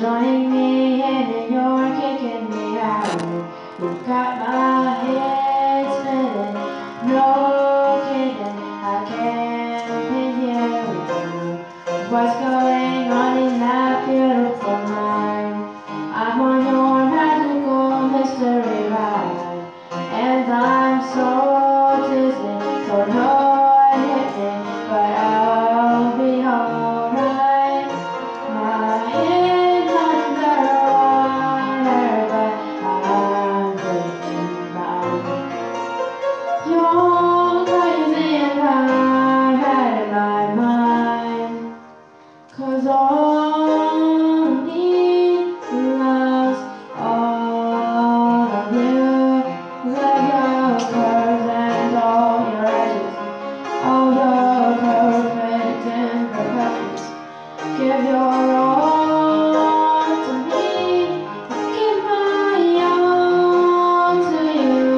joining me and you're kicking me out. You've got my head spinning, no kidding, I can't pin you down. What's going on in that beautiful mind? I'm on your magical mystery ride, and I'm so dizzy, so no one hit me, but I'll be alright. My head underwater, but I'm breathing fine. You're crazy and I'm out of my mind, 'cause only loves all of you. Love your curves and all your edges, all your perfect imperfections. Give your all to me, give my all to you.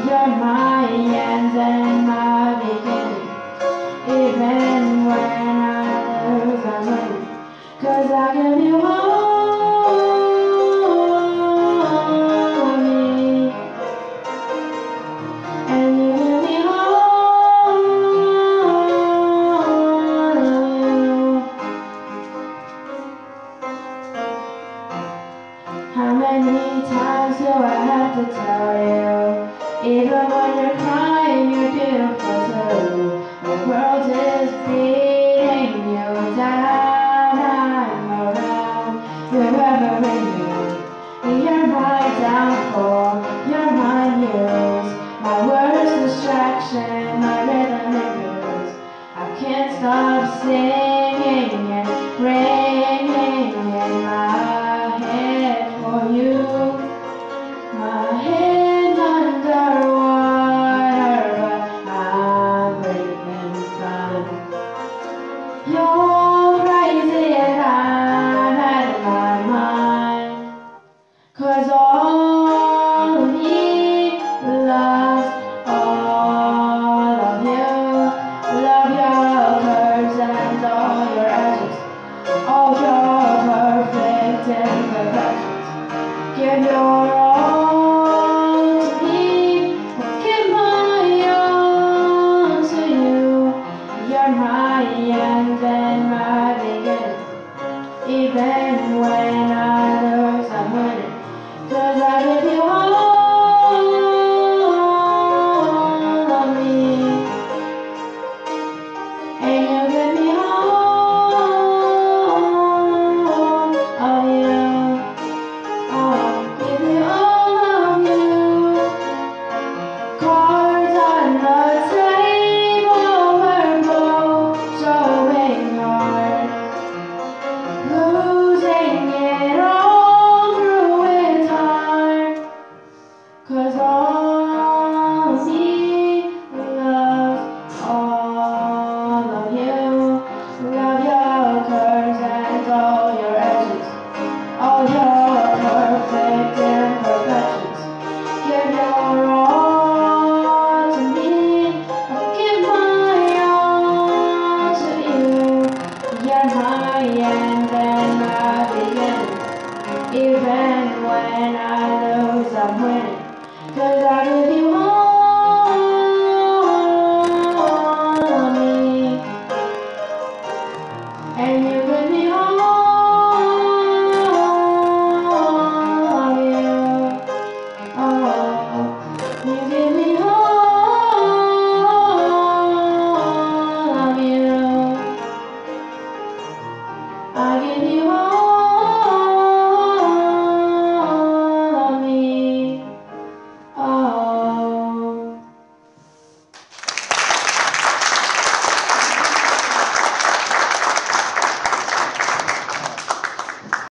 You're my end and my beginning, even when I lose I'm winning, 'cause I give you all of me, and you give me all of you. How many times do I have to tell you? Even when you're crying, you're beautiful too. The world is beating you down. I'm around, you're everything. You're my downfall, you're my muse, my worst distraction, my rhythm and blues. I can't stop singing and ringing in my head for you. My head underwater, but I'm breathing fine. You're crazy and I'm out of my mind, 'cause all of me loves all of you. Love your curves and all your edges, all your perfect imperfections. Give your all to me, give my all to you. You're my end and my beginning, even when I lose I'm winning, 'cause I give you all of me, and you give me all of you. I'll give you all of you. Cards on the table were both showing hearts. Losing it all through it's hard, 'cause all of me loves all of you. Love your curves and all your edges, all your perfect imperfections. Give your all to me, I'll give my all to you. You're my end and my beginning, even when I lose I'm winning, 'cause I give you